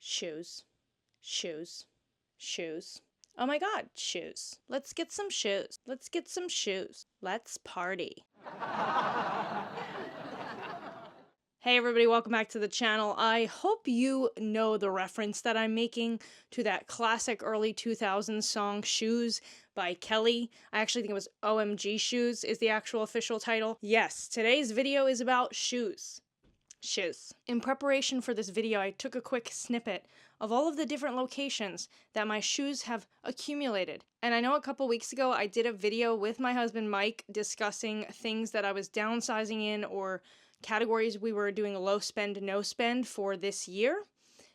Shoes, shoes, shoes. Oh my god, shoes. Let's get some shoes. Let's get some shoes. Let's party. Hey everybody, welcome back to the channel. I hope you know the reference that I'm making to that classic early 2000s song Shoes by Kelly. I actually think it was OMG Shoes is the actual official title. Yes, today's video is about shoes. Shoes. In preparation for this video, I took a quick snippet of all of the different locations that my shoes have accumulated. And I know a couple weeks ago I did a video with my husband Mike discussing things that I was downsizing in or categories we were doing a low spend, no spend for this year.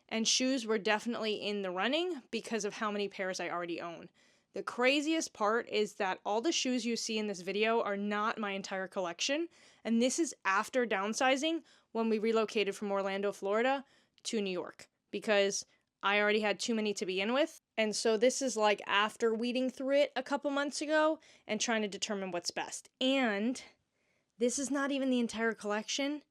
And shoes were definitely in the running because of how many pairs I already own. The craziest part is that all the shoes you see in this video are not my entire collection, and this is after downsizing when we relocated from Orlando, Florida to New York, because I already had too many to begin with, and so this is like after weeding through it a couple months ago and trying to determine what's best. And this is not even the entire collection,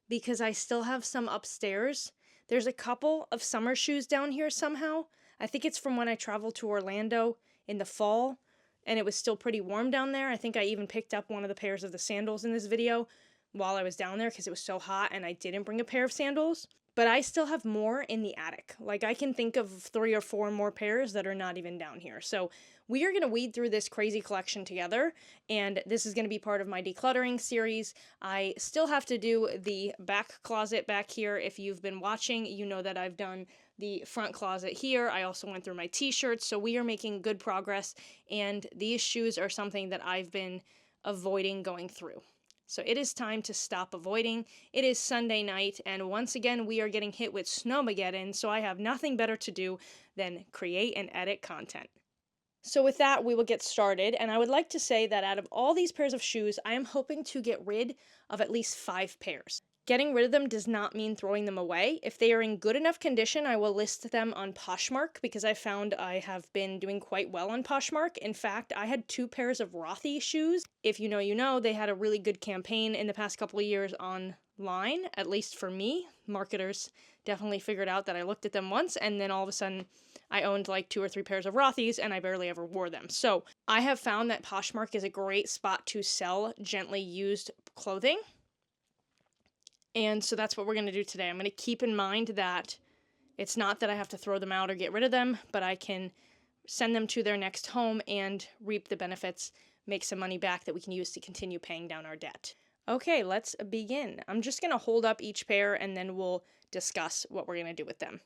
because I still have some upstairs. There's a couple of summer shoes down here somehow. I think it's from when I traveled to Orlando in the fall, and it was still pretty warm down there. I think I even picked up one of the pairs of the sandals in this video while I was down there because it was so hot and I didn't bring a pair of sandals. But I still have more in the attic. Like, I can think of 3 or 4 more pairs that are not even down here. So we are going to weed through this crazy collection together, and this is going to be part of my decluttering series. I still have to do the back closet back here. If you've been watching, you know that I've done the front closet here. I also went through my t-shirts, so we are making good progress, and these shoes are something that I've been avoiding going through. So it is time to stop avoiding. It is Sunday night, and once again we are getting hit with Snowmageddon, so I have nothing better to do than create and edit content. So with that, we will get started, and I would like to say that out of all these pairs of shoes, I am hoping to get rid of at least 5 pairs. Getting rid of them does not mean throwing them away. If they are in good enough condition, I will list them on Poshmark because I found I have been doing quite well on Poshmark. In fact, I had 2 pairs of Rothy shoes. If you know, you know, they had a really good campaign in the past couple of years online, at least for me. Marketers definitely figured out that I looked at them once, and then all of a sudden I owned like 2 or 3 pairs of Rothys and I barely ever wore them. So I have found that Poshmark is a great spot to sell gently used clothing. And so that's what we're going to do today. I'm going to keep in mind that it's not that I have to throw them out or get rid of them, but I can send them to their next home and reap the benefits, make some money back that we can use to continue paying down our debt. Okay, let's begin. I'm just going to hold up each pair and then we'll discuss what we're going to do with them.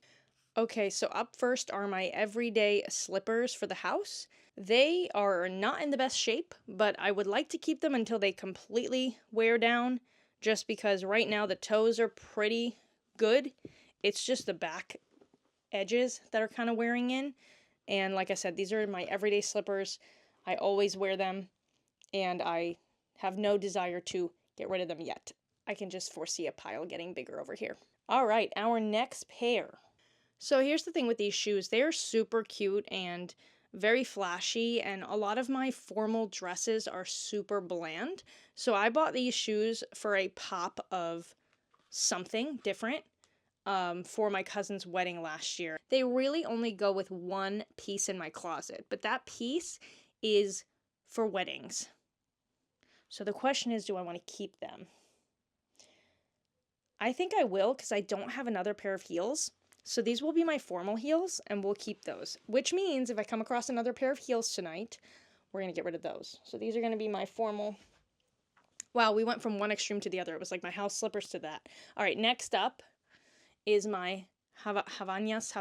Okay, so up first are my everyday slippers for the house. They are not in the best shape, but I would like to keep them until they completely wear down, just because right now the toes are pretty good. It's just the back edges that are kind of wearing in. And like I said, these are my everyday slippers. I always wear them, and I have no desire to get rid of them yet. I can just foresee a pile getting bigger over here. All right, our next pair. So here's the thing with these shoes. They're super cute and very flashy, and a lot of my formal dresses are super bland. So I bought these shoes for a pop of something different for my cousin's wedding last year. They really only go with one piece in my closet, but that piece is for weddings. So the question is, do I want to keep them? I think I will, because I don't have another pair of heels. So these will be my formal heels, and we'll keep those. Which means if I come across another pair of heels tonight, we're going to get rid of those. So these are going to be my formal. Wow, we went from one extreme to the other. It was like my house slippers to that. All right, next up is my Havanias.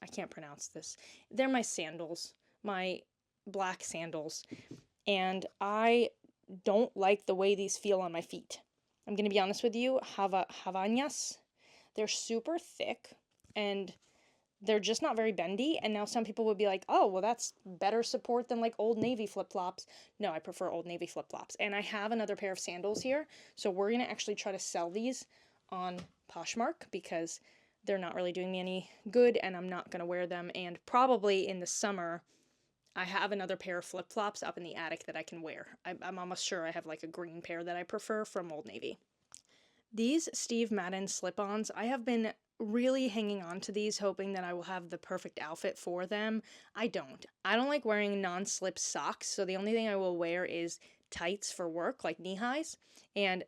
I can't pronounce this. They're my sandals, my black sandals. And I don't like the way these feel on my feet. I'm going to be honest with you, Havanias, they're super thick, and they're just not very bendy, and now some people would be like, oh, well, that's better support than, like, Old Navy flip-flops. No, I prefer Old Navy flip-flops, and I have another pair of sandals here, so we're going to actually try to sell these on Poshmark, because they're not really doing me any good, and I'm not going to wear them, and probably in the summer, I have another pair of flip-flops up in the attic that I can wear. I'm almost sure I have like a green pair that I prefer from Old Navy. These Steve Madden slip-ons, I have been really hanging on to these, hoping that I will have the perfect outfit for them. I don't. I don't like wearing non-slip socks, so the only thing I will wear is tights for work, like knee-highs, and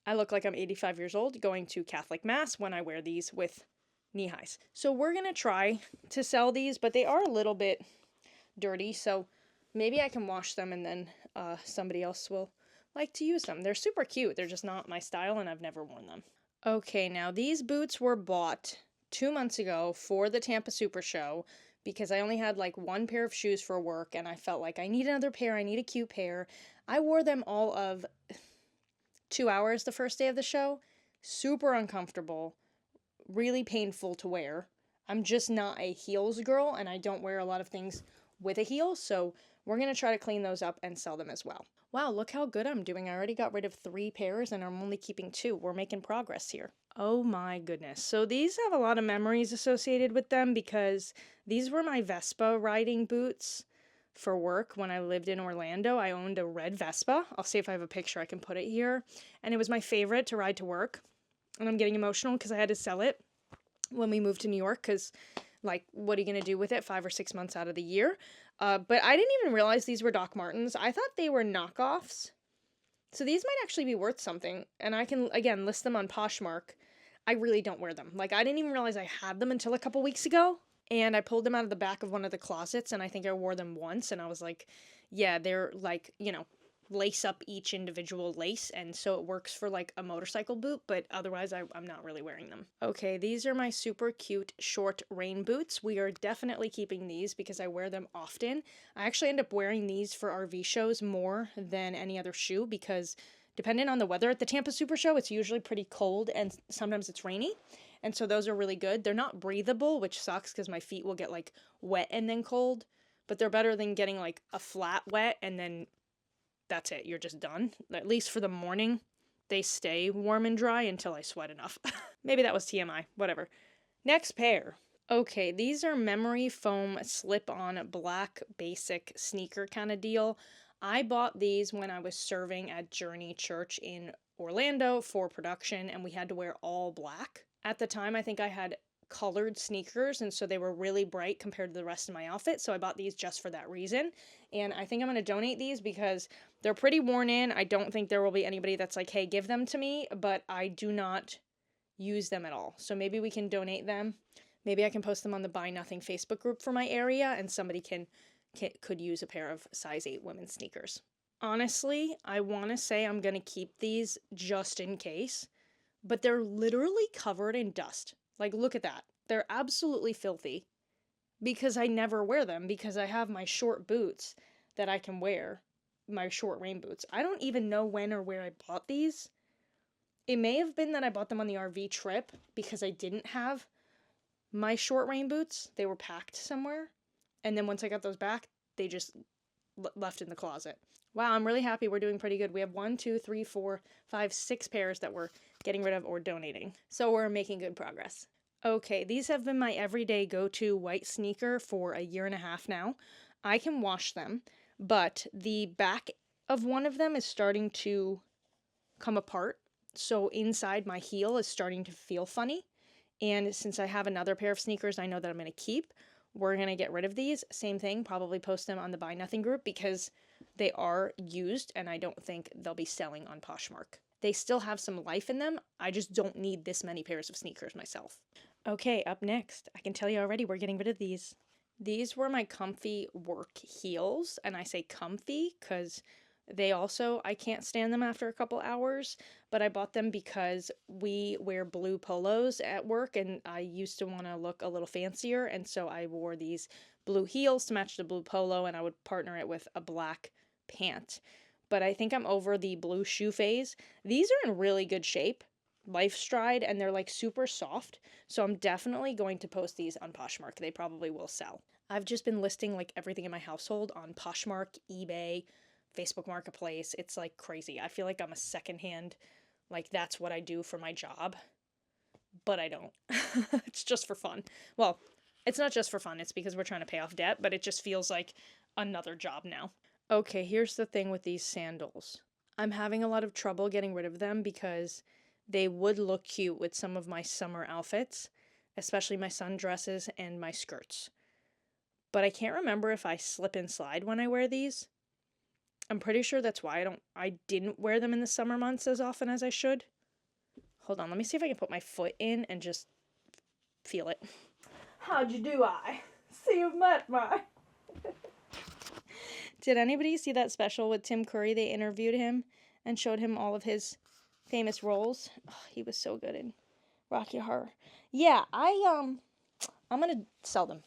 I look like I'm 85 years old going to Catholic Mass when I wear these with knee-highs. So we're gonna try to sell these, but they are a little bit dirty, so maybe I can wash them and then somebody else will like to use them. They're super cute. They're just not my style and I've never worn them. Okay, now these boots were bought 2 months ago for the Tampa Super Show because I only had like one pair of shoes for work and I felt like I need another pair. I need a cute pair. I wore them all of 2 hours the first day of the show. Super uncomfortable, really painful to wear. I'm just not a heels girl and I don't wear a lot of things with a heel, so we're going to try to clean those up and sell them as well. Wow, look how good I'm doing. I already got rid of 3 pairs and I'm only keeping 2. We're making progress here. Oh my goodness. So these have a lot of memories associated with them because these were my Vespa riding boots for work when I lived in Orlando. I owned a red Vespa. I'll see if I have a picture I can put it here. And it was my favorite to ride to work. And I'm getting emotional because I had to sell it when we moved to New York because, like, what are you going to do with it 5 or 6 months out of the year? But I didn't even realize these were Doc Martens. I thought they were knockoffs. So these might actually be worth something. And I can, again, list them on Poshmark. I really don't wear them. Like, I didn't even realize I had them until a couple weeks ago. And I pulled them out of the back of one of the closets. And I think I wore them once. And I was like, yeah, they're like, lace up each individual lace, and so it works for like a motorcycle boot, but otherwise I'm not really wearing them. Okay, these are my super cute short rain boots. We are definitely keeping these because I wear them often. I actually end up wearing these for RV shows more than any other shoe because depending on the weather at the Tampa Super Show, it's usually pretty cold and sometimes it's rainy. And so those are really good. They're not breathable, which sucks because my feet will get like wet and then cold, but they're better than getting like a flat wet and then that's it. You're just done. At least for the morning, they stay warm and dry until I sweat enough. Maybe that was TMI. Whatever. Next pair. Okay, these are memory foam slip-on black basic sneaker kind of deal. I bought these when I was serving at Journey Church in Orlando for production, and we had to wear all black. At the time, I think I had colored sneakers, and so they were really bright compared to the rest of my outfit, so I bought these just for that reason. And I think I'm going to donate these because they're pretty worn in. I don't think there will be anybody that's like, hey, give them to me, but I do not use them at all. So maybe we can donate them. Maybe I can post them on the Buy Nothing Facebook group for my area, and somebody could use a pair of size 8 women's sneakers. Honestly, I want to say I'm going to keep these just in case, but they're literally covered in dust. Like, look at that. They're absolutely filthy because I never wear them because I have my short boots that I can wear, my short rain boots. I don't even know when or where I bought these. It may have been that I bought them on the RV trip because I didn't have my short rain boots. They were packed somewhere. And then once I got those back, they just left in the closet. Wow, I'm really happy we're doing pretty good. We have 1, 2, 3, 4, 5, 6 pairs that we're getting rid of or donating. So we're making good progress. Okay, these have been my everyday go-to white sneaker for a year and a half now. I can wash them, but the back of one of them is starting to come apart. So inside my heel is starting to feel funny. And since I have another pair of sneakers I know that I'm going to keep, we're going to get rid of these. Same thing, probably post them on the Buy Nothing group because they are used and I don't think they'll be selling on Poshmark. They still have some life in them. I just don't need this many pairs of sneakers myself. Okay, up next, I can tell you already we're getting rid of these. These were my comfy work heels, and I say comfy because I can't stand them after a couple hours, but I bought them because we wear blue polos at work and I used to want to look a little fancier, and so I wore these blue heels to match the blue polo and I would partner it with a black pant. But I think I'm over the blue shoe phase. These are in really good shape, life stride, and they're like super soft, so I'm definitely going to post these on Poshmark. They probably will sell. I've just been listing like everything in my household on Poshmark, eBay, Facebook Marketplace. It's like crazy. I feel like I'm a secondhand, like that's what I do for my job, but I don't. It's just for fun. Well, it's not just for fun. It's because we're trying to pay off debt, but it just feels like another job now. Okay, here's the thing with these sandals. I'm having a lot of trouble getting rid of them because They would look cute with some of my summer outfits, especially my sundresses and my skirts. But I can't remember if I slip and slide when I wear these. I'm pretty sure that's why I didn't wear them in the summer months as often as I should. Hold on, let me see if I can put my foot in and just feel it. How'd you do, I? See you met my. Did anybody see that special with Tim Curry? They interviewed him and showed him all of his famous roles. Oh, he was so good in Rocky Horror. Yeah, I'm gonna sell them.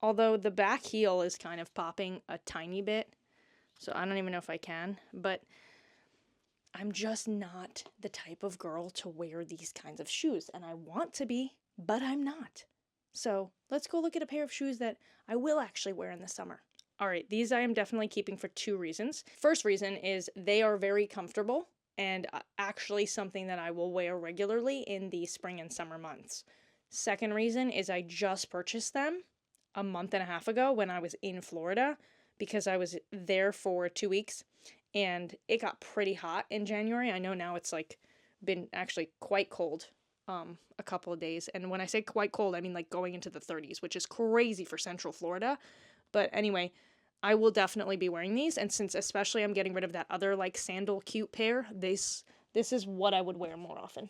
Although the back heel is kind of popping a tiny bit, so I don't even know if I can, but I'm just not the type of girl to wear these kinds of shoes, and I want to be, but I'm not. So let's go look at a pair of shoes that I will actually wear in the summer. All right, these I am definitely keeping for 2 reasons. First reason is they are very comfortable and actually something that I will wear regularly in the spring and summer months. Second reason is I just purchased them a month and a half ago when I was in Florida because I was there for 2 weeks and it got pretty hot in January. I know now it's like been actually quite cold a couple of days. And when I say quite cold, I mean like going into the 30s, which is crazy for Central Florida. But anyway, I will definitely be wearing these. And since especially I'm getting rid of that other like sandal cute pair, this is what I would wear more often.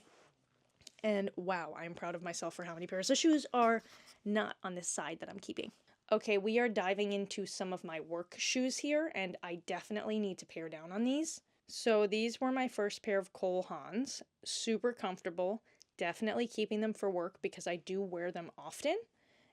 And wow, I'm proud of myself for how many pairs of shoes are not on this side that I'm keeping. Okay, we are diving into some of my work shoes here, and I definitely need to pare down on these. So these were my first pair of Cole Haans. Super comfortable. Definitely keeping them for work because I do wear them often.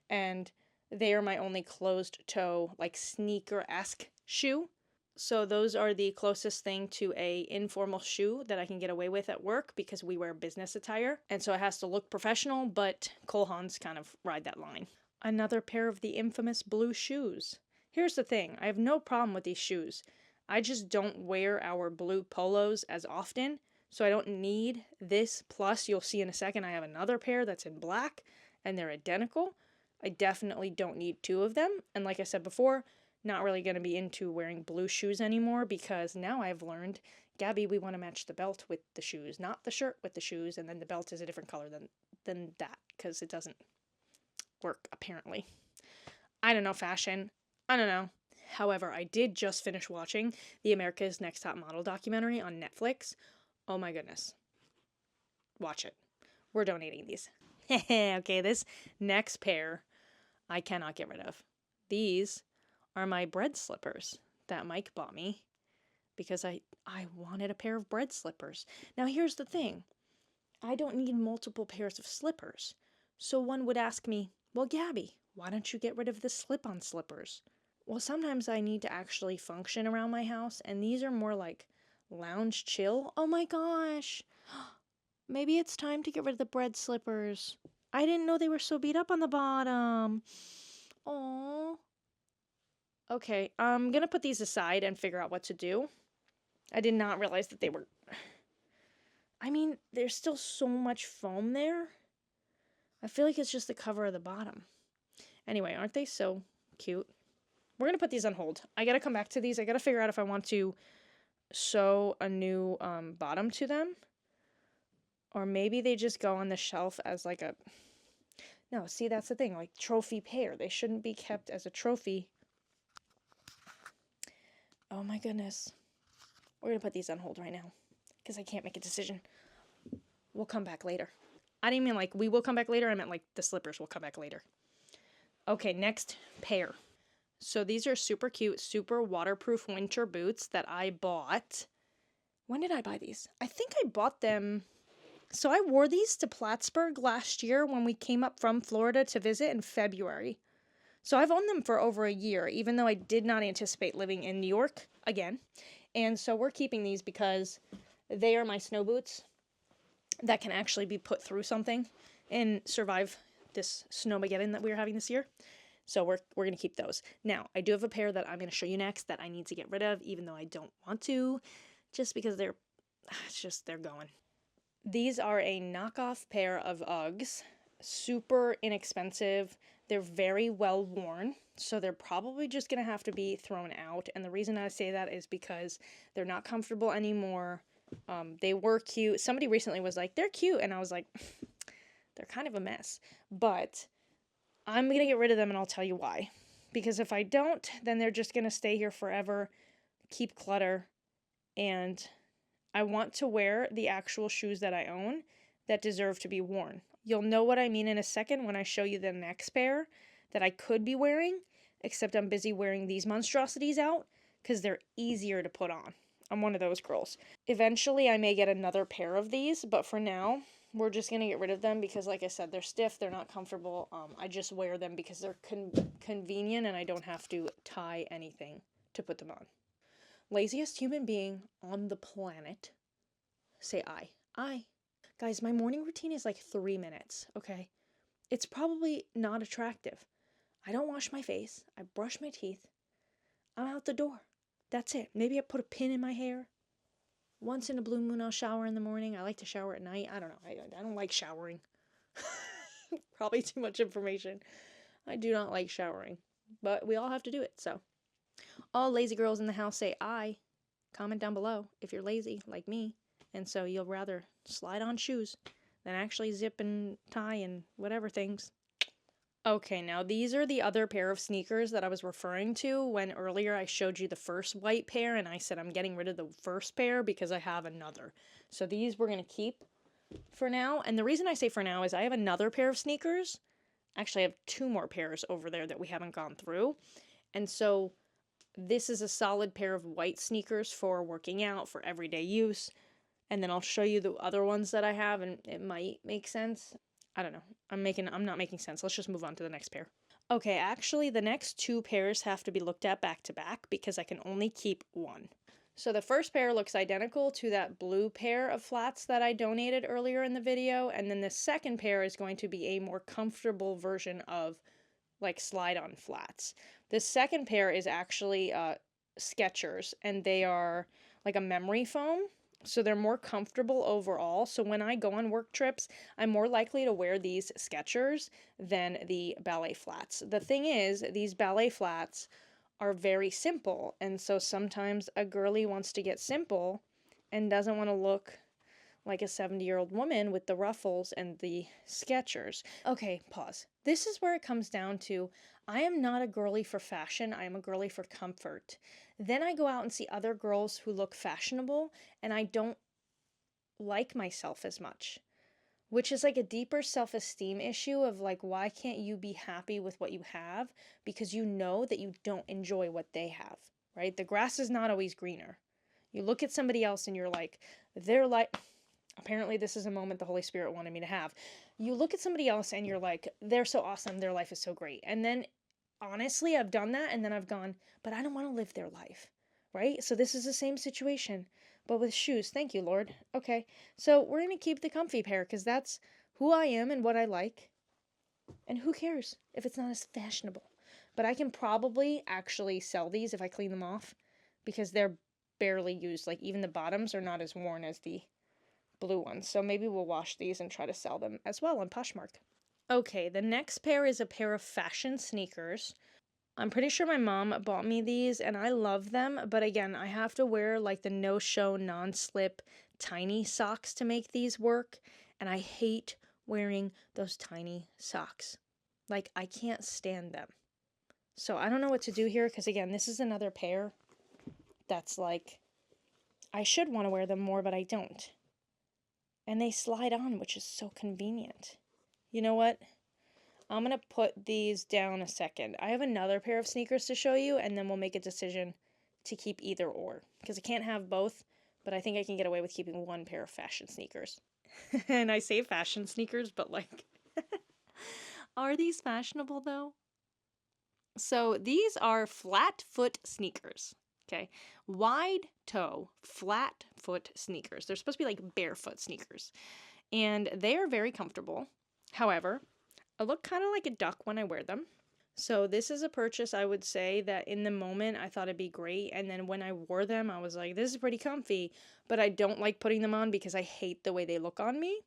And they are my only closed toe, like sneaker-esque shoe. So those are the closest thing to a informal shoe that I can get away with at work because we wear business attire. And so it has to look professional, but Cole Haans kind of ride that line. Another pair of the infamous blue shoes. Here's the thing, I have no problem with these shoes. I just don't wear our blue polos as often, so I don't need this. Plus, you'll see in a second, I have another pair that's in black, and they're identical. I definitely don't need 2 of them, and like I said before, not really going to be into wearing blue shoes anymore because now I've learned, Gabby, we want to match the belt with the shoes, not the shirt with the shoes, and then the belt is a different color than that, because it doesn't work, apparently. I don't know fashion. I don't know. However, I did just finish watching the America's Next Top Model documentary on Netflix. Oh my goodness. Watch it. We're donating these. Okay, this next pair I cannot get rid of. These are my bread slippers that Mike bought me because I wanted a pair of bread slippers. Now here's the thing. I don't need multiple pairs of slippers. So one would ask me, well, Gabby, why don't you get rid of the slip-on slippers? Well, sometimes I need to actually function around my house, and these are more like lounge chill. Oh my gosh. Maybe it's time to get rid of the bread slippers. I didn't know they were so beat up on the bottom. Aww. Okay, I'm gonna put these aside and figure out what to do. I did not realize that they were... I mean, there's still so much foam there. I feel like it's just the cover of the bottom. Anyway, aren't they so cute? We're going to put these on hold. I got to come back to these. I got to figure out if I want to sew a new bottom to them. Or maybe they just go on the shelf as like a... No, see, that's the thing. Like trophy pair. They shouldn't be kept as a trophy. Oh my goodness. We're going to put these on hold right now. Because I can't make a decision. We'll come back later. I didn't mean like we will come back later. I meant like the slippers will come back later. Okay, next pair. So these are super cute, super waterproof winter boots that I bought. When did I buy these? I think I bought them. So I wore these to Plattsburgh last year when we came up from Florida to visit in February. So I've owned them for over a year, even though I did not anticipate living in New York again. And so we're keeping these because they are my snow boots that can actually be put through something and survive this snowmageddon that we're having this year. So we're going to keep those. Now, I do have a pair that I'm going to show you next that I need to get rid of, even though I don't want to, just because they're going. These are a knockoff pair of Uggs, super inexpensive. They're very well worn, so they're probably just going to have to be thrown out. And the reason I say that is because they're not comfortable anymore. They were cute. Somebody recently was like, they're cute. And I was like, they're kind of a mess. But I'm going to get rid of them and I'll tell you why. Because if I don't, then they're just going to stay here forever, keep clutter, and I want to wear the actual shoes that I own that deserve to be worn. You'll know what I mean in a second when I show you the next pair that I could be wearing, except I'm busy wearing these monstrosities out because they're easier to put on. I'm one of those girls. Eventually, I may get another pair of these, but for now, we're just going to get rid of them because, like I said, they're stiff, they're not comfortable. I just wear them because they're convenient and I don't have to tie anything to put them on. Laziest human being on the planet. Say I. I. Guys, my morning routine is like 3 minutes, okay? It's probably not attractive. I don't wash my face. I brush my teeth. I'm out the door. That's it. Maybe I put a pin in my hair. Once in a blue moon, I'll shower in the morning. I like to shower at night. I don't know. I don't like showering. Probably too much information. I do not like showering. But we all have to do it, so. All lazy girls in the house say I. Comment down below if you're lazy, like me. And so you'll rather slide on shoes than actually zip and tie and whatever things. Okay, now these are the other pair of sneakers that I was referring to when earlier I showed you the first white pair and I said I'm getting rid of the first pair because I have another. So these we're going to keep for now. And the reason I say for now is I have another pair of sneakers. Actually, I have 2 more pairs over there that we haven't gone through. And so this is a solid pair of white sneakers for working out, for everyday use. And then I'll show you the other ones that I have and it might make sense. I don't know. I'm not making sense. Let's just move on to the next pair. Okay, actually the next 2 pairs have to be looked at back to back because I can only keep one. So the first pair looks identical to that blue pair of flats that I donated earlier in the video, and then the second pair is going to be a more comfortable version of like slide-on flats. The second pair is actually Skechers, and they are like a memory foam. So they're more comfortable overall. So when I go on work trips, I'm more likely to wear these Skechers than the ballet flats. The thing is, these ballet flats are very simple. And so sometimes a girly wants to get simple and doesn't want to look like a 70-year-old woman with the ruffles and the Skechers. Okay, pause. This is where it comes down to, I am not a girly for fashion, I am a girly for comfort. Then I go out and see other girls who look fashionable, and I don't like myself as much. Which is like a deeper self-esteem issue of like, why can't you be happy with what you have? Because you know that you don't enjoy what they have, right? The grass is not always greener. You look at somebody else and you're like, they're like... Apparently, this is a moment the Holy Spirit wanted me to have. You look at somebody else and you're like, they're so awesome, their life is so great. And then, honestly, I've done that and then I've gone, but I don't want to live their life, right? So this is the same situation, but with shoes. Thank you, Lord. Okay, so we're going to keep the comfy pair because that's who I am and what I like. And who cares if it's not as fashionable? But I can probably actually sell these if I clean them off because they're barely used. Like, even the bottoms are not as worn as the blue ones, so maybe we'll wash these and try to sell them as well on Poshmark. Okay, the next pair is a pair of fashion sneakers. I'm pretty sure my mom bought me these and I love them, but again, I have to wear like the no-show, non-slip, tiny socks to make these work, and I hate wearing those tiny socks. Like, I can't stand them. So I don't know what to do here because again, this is another pair that's like, I should want to wear them more, but I don't. And they slide on, which is so convenient. You know what? I'm going to put these down a second. I have another pair of sneakers to show you, and then we'll make a decision to keep either or. Because I can't have both, but I think I can get away with keeping one pair of fashion sneakers. And I say fashion sneakers, but like, are these fashionable though? So these are flat foot sneakers. Okay, wide toe, flat foot sneakers. They're supposed to be like barefoot sneakers, and they are very comfortable. However, I look kind of like a duck when I wear them. So this is a purchase I would say that in the moment I thought it'd be great, and then when I wore them, I was like, this is pretty comfy, but I don't like putting them on because I hate the way they look on me.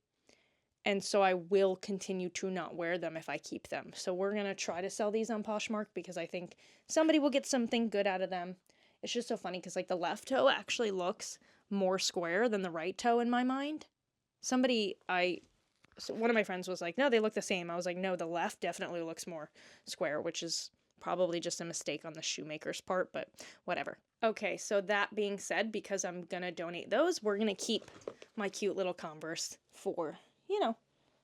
And so I will continue to not wear them if I keep them. So we're going to try to sell these on Poshmark because I think somebody will get something good out of them. It's just so funny because like the left toe actually looks more square than the right toe in my mind. So one of my friends was like, no, they look the same. I was like, no, the left definitely looks more square, which is probably just a mistake on the shoemaker's part, but whatever. Okay, so that being said, because I'm gonna donate those, we're gonna keep my cute little Converse for,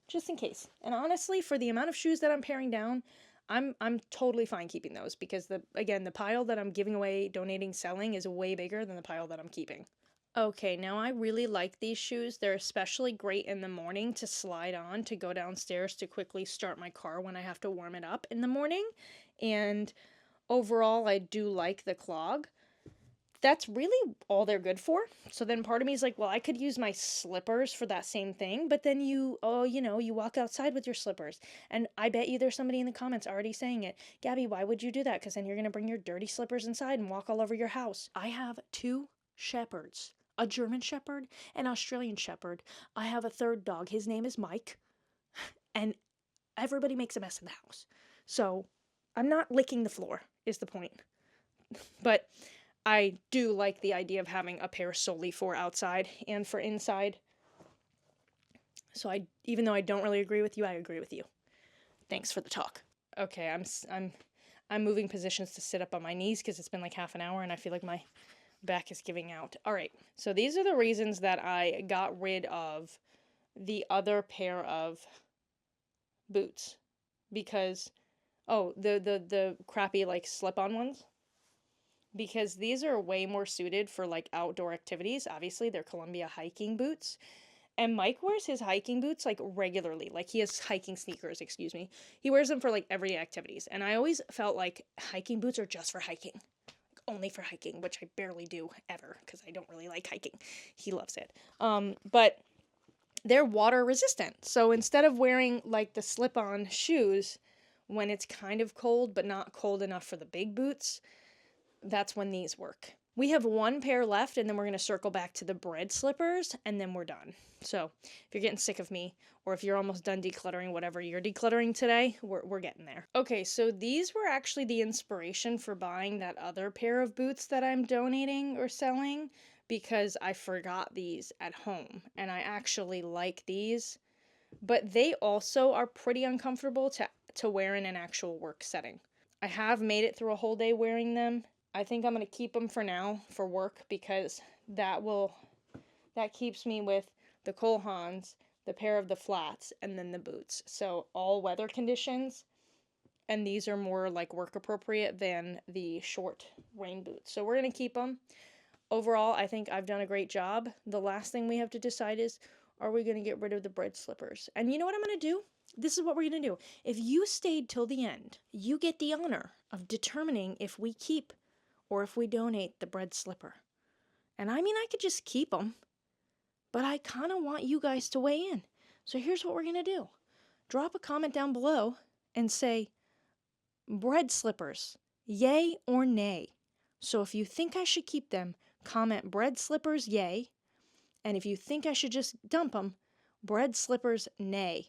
just in case. And honestly, for the amount of shoes that I'm paring down, I'm totally fine keeping those because the pile that I'm giving away, donating, selling is way bigger than the pile that I'm keeping. Okay, now I really like these shoes. They're especially great in the morning to slide on to go downstairs to quickly start my car when I have to warm it up in the morning. And overall, I do like the clog. That's really all they're good for. So then part of me is like, well, I could use my slippers for that same thing, but then you walk outside with your slippers. And I bet you there's somebody in the comments already saying it. Gabby, why would you do that? Because then you're going to bring your dirty slippers inside and walk all over your house. I have 2 shepherds. A German Shepherd, an Australian Shepherd. I have a third dog. His name is Mike. And everybody makes a mess in the house. So I'm not licking the floor, is the point. But I do like the idea of having a pair solely for outside and for inside. So even though I don't really agree with you, I agree with you. Thanks for the talk. Okay, I'm moving positions to sit up on my knees because it's been like half an hour and I feel like my back is giving out. All right, so these are the reasons that I got rid of the other pair of boots because the crappy like slip-on ones, because these are way more suited for like outdoor activities. Obviously they're Columbia hiking boots, and Mike wears his hiking boots like regularly. Like he has hiking sneakers, excuse me. He wears them for like everyday activities, and I always felt like hiking boots are just for hiking, only for hiking, which I barely do ever because I don't really like hiking. He loves it. But they're water resistant. So instead of wearing like the slip-on shoes when it's kind of cold but not cold enough for the big boots, that's when these work. We have 1 pair left, and then we're going to circle back to the bread slippers, and then we're done. So if you're getting sick of me, or if you're almost done decluttering whatever you're decluttering today, we're getting there. Okay, so these were actually the inspiration for buying that other pair of boots that I'm donating or selling, because I forgot these at home, and I actually like these, but they also are pretty uncomfortable to wear in an actual work setting. I have made it through a whole day wearing them. I think I'm going to keep them for now for work because that keeps me with the Cole Haans, the pair of the flats, and then the boots. So all weather conditions, and these are more like work appropriate than the short rain boots. So we're going to keep them. Overall, I think I've done a great job. The last thing we have to decide is, are we going to get rid of the bread slippers? And you know what I'm going to do? This is what we're going to do. If you stayed till the end, you get the honor of determining if we keep or if we donate the bread slipper. And I mean, I could just keep them, but I kind of want you guys to weigh in. So here's what we're going to do. Drop a comment down below and say, bread slippers, yay or nay. So if you think I should keep them, comment bread slippers, yay. And if you think I should just dump them, bread slippers, nay.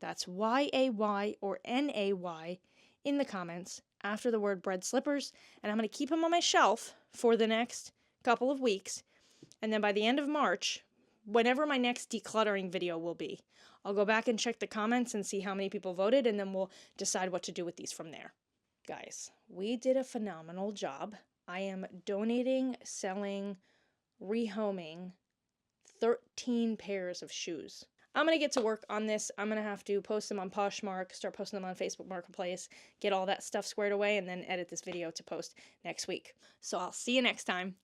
That's YAY or NAY in the comments after the word bread slippers, and I'm going to keep them on my shelf for the next couple of weeks, and then by the end of March, whenever my next decluttering video will be, I'll go back and check the comments and see how many people voted, and then we'll decide what to do with these from there. Guys, we did a phenomenal job. I am donating, selling, rehoming 13 pairs of shoes. I'm going to get to work on this. I'm going to have to post them on Poshmark, start posting them on Facebook Marketplace, get all that stuff squared away, and then edit this video to post next week. So I'll see you next time.